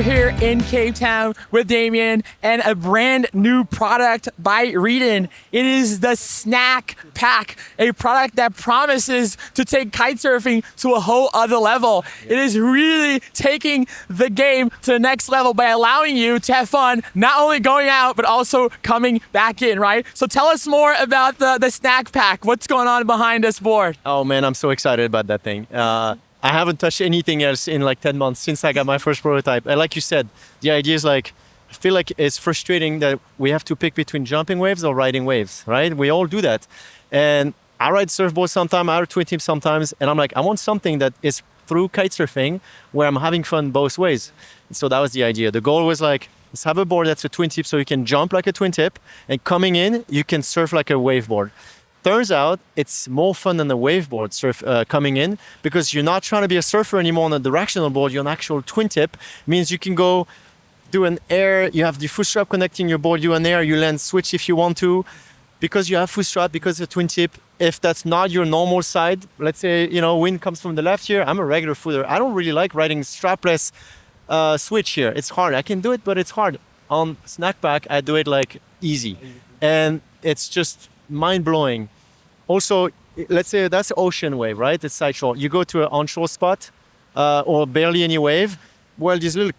We're here in Cape Town with Damien and a brand new product by Reedin. It is the SnackPack, a product that promises to take kite surfing to a whole other level. It is really taking the game to the next level by allowing you to have fun, not only going out, but also coming back in, right? So tell us more about the SnackPack. What's going on behind this board? Oh man, I'm so excited about that thing. I haven't touched anything else in like 10 months since I got my first prototype. And like you said, the idea is like, I feel like it's frustrating that we have to pick between jumping waves or riding waves, right? We all do that. And I ride surfboards sometimes, I ride twin tips sometimes, and I'm like, I want something that is through kite surfing where I'm having fun both ways. So that was the idea. The goal was like, let's have a board that's a twin tip so you can jump like a twin tip, and coming in, you can surf like a waveboard. Turns out it's more fun than the waveboard surf coming in, because you're not trying to be a surfer anymore on a directional board. You're an actual twin tip. Means you can go do an air. You have the foot strap connecting your board. You an air. You land switch if you want to, because you have foot strap. Because it's a twin tip. If that's not your normal side, let's say wind comes from the left here. I'm a regular footer. I don't really like riding strapless switch here. It's hard. I can do it, but it's hard. On SnackPack, I do it like easy, and it's just mind-blowing. Also, let's say that's ocean wave, right? It's side shore. You go to an onshore spot or barely any wave. Well, these little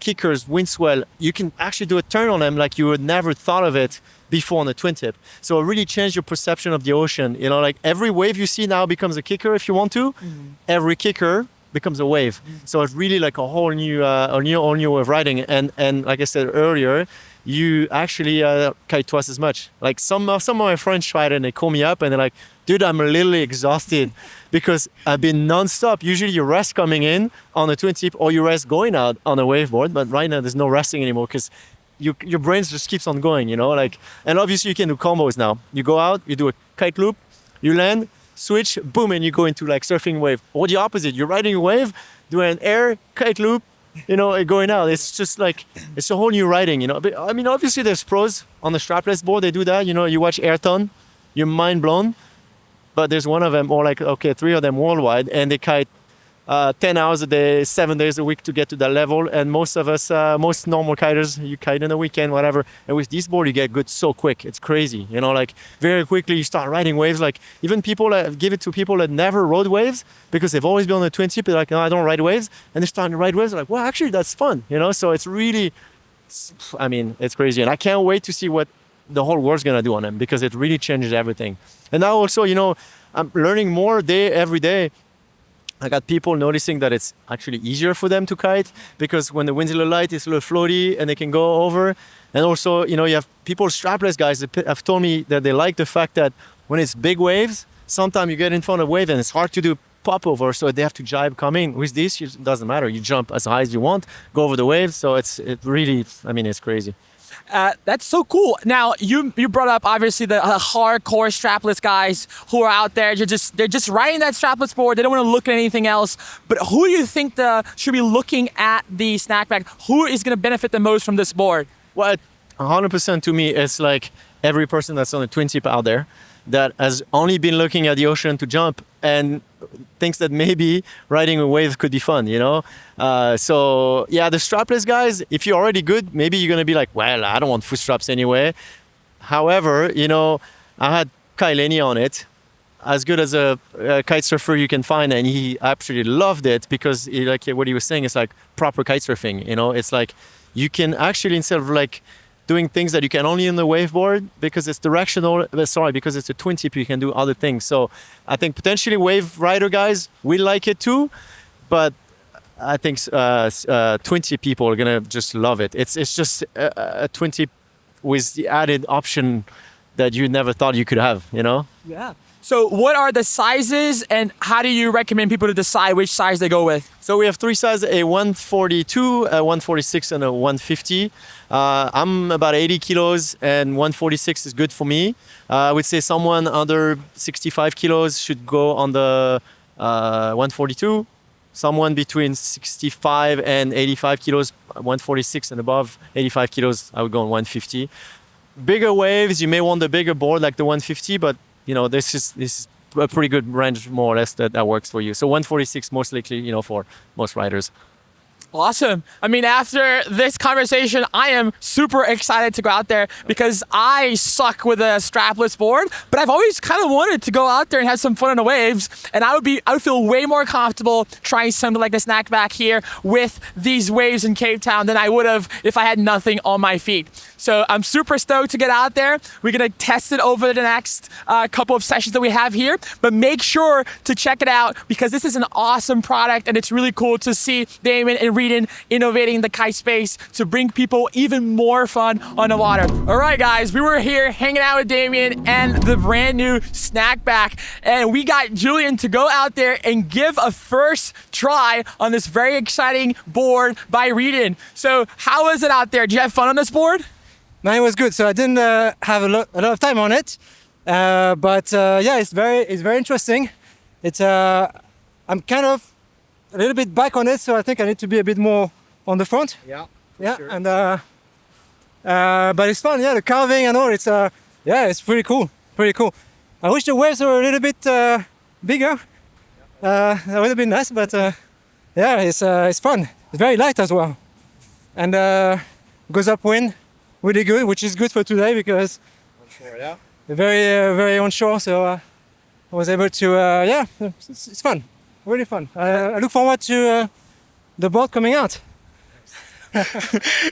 kickers, windswell, you can actually do a turn on them like you would never thought of it before on a twin tip. So it really changed your perception of the ocean. Like every wave you see now becomes a kicker if you want to. Mm-hmm. Every kicker becomes a wave. Mm-hmm. So it's really like a whole new way of riding. And like I said earlier, you actually kite twice as much. Like some of my friends tried it and they call me up and they're like, dude, I'm literally exhausted because I've been non-stop. Usually you rest coming in on a twin tip or you rest going out on a waveboard, but right now there's no resting anymore because your brain just keeps on going, and obviously you can do combos now. You go out, you do a kite loop, you land, switch, boom, and you go into like surfing wave. Or the opposite, you're riding a wave, do an air, kite loop, going out. It's just like, it's a whole new riding, But, I mean, obviously there's pros on the strapless board. They do that, you watch Ayrton, you're mind blown. But there's one of them, or like, okay, 3 of them worldwide, and they kite 10 hours a day, 7 days a week to get to that level. And most of us, most normal kiters, you kite in a weekend, whatever. And with this board, you get good so quick. It's crazy, like very quickly you start riding waves. Like even people give it to people that never rode waves because they've always been on a twin tip. They're like, no, I don't ride waves. And they're starting to ride waves. They're like, well, actually that's fun, So it's really, I mean, it's crazy. And I can't wait to see what the whole world's gonna do on them because it really changes everything. And now also, I'm learning more every day. I got people noticing that it's actually easier for them to kite because when the wind's a little light, it's a little floaty and they can go over. And also, you have people, strapless guys, that have told me that they like the fact that when it's big waves, sometimes you get in front of a wave and it's hard to do pop over, so they have to jibe coming. With this, it doesn't matter. You jump as high as you want, go over the waves. So it's crazy. That's so cool. Now you brought up obviously the hardcore strapless guys who are out there. They're just riding that strapless board. They don't want to look at anything else. But who do you think should be looking at the SnackPack? Who is going to benefit the most from this board? Well, 100% to me, it's like every person that's on a twin tip out there that has only been looking at the ocean to jump and thinks that maybe riding a wave could be fun, So yeah, the strapless guys, if you're already good, maybe you're going to be like, well, I don't want foot straps anyway. However, I had Kyle Lenny on it, as good as a kite surfer you can find, and he absolutely loved it because what he was saying is like proper kite surfing, It's like you can actually, instead of like doing things that you can only on the waveboard because it's directional, because it's a twin tip, you can do other things. So I think potentially wave rider guys will like it too, but I think twin tip people are gonna just love it. It's just a twin tip with the added option that you never thought you could have, Yeah. So what are the sizes and how do you recommend people to decide which size they go with? So we have 3 sizes, a 142, a 146 and a 150. I'm about 80 kilos and 146 is good for me. I would say someone under 65 kilos should go on the 142. Someone between 65 and 85 kilos, 146 and above 85 kilos, I would go on 150. Bigger waves, you may want the bigger board like the 150, but this is a pretty good range, more or less, that works for you. So 146 most likely, for most riders. Awesome. I mean, after this conversation, I am super excited to go out there because I suck with a strapless board, but I've always kind of wanted to go out there and have some fun on the waves. And I would feel way more comfortable trying something like the SnackPack here with these waves in Cape Town than I would have if I had nothing on my feet. So I'm super stoked to get out there. We're gonna test it over the next couple of sessions that we have here, but make sure to check it out because this is an awesome product and it's really cool to see Damien and Reedin innovating the kite space to bring people even more fun on the water. All right, guys, we were here hanging out with Damien and the brand new SnackPack, and we got Julian to go out there and give a first try on this very exciting board by Reedin. So how was it out there? Did you have fun on this board? No, it was good. So I didn't have a lot of time on it, but yeah, it's very interesting. It's I'm kind of a little bit back on it, so I think I need to be a bit more on the front. Yeah. Yeah, sure. and but it's fun. Yeah, the carving and all. It's yeah, it's pretty cool. Pretty cool. I wish the waves were a little bit bigger. That would have been nice, but yeah, it's fun. It's very light as well, and goes upwind. Really good, which is good for today because Onshore, yeah. Very onshore. So I was able to yeah, it's fun, really fun. I look forward to the board coming out.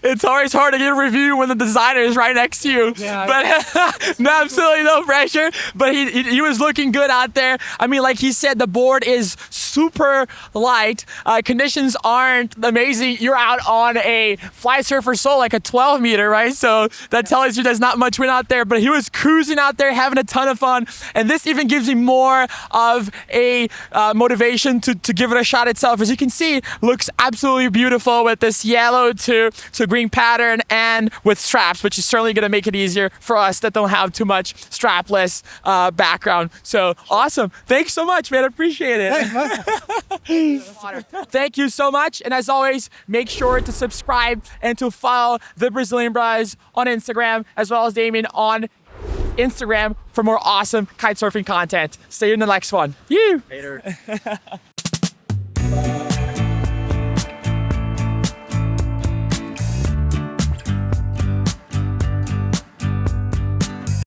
It's always hard to get a review when the designer is right next to you. Yeah, but no, absolutely no pressure. But he was looking good out there. I mean, like he said, the board is super light. Conditions aren't amazing. You're out on a Flysurfer Soul, like a 12 meter, right? So that tells you there's not much wind out there. But he was cruising out there, having a ton of fun. And this even gives me more of a motivation to give it a shot itself. As you can see, looks absolutely beautiful with this yellow to green pattern and with straps, which is certainly going to make it easier for us that don't have too much strapless background. So awesome. Thanks so much, man. I appreciate it. Thank you so much. And as always, make sure to subscribe and to follow the Brazilian Bros on Instagram, as well as Damien on Instagram for more awesome kite surfing content. See you in the next one. You. Later.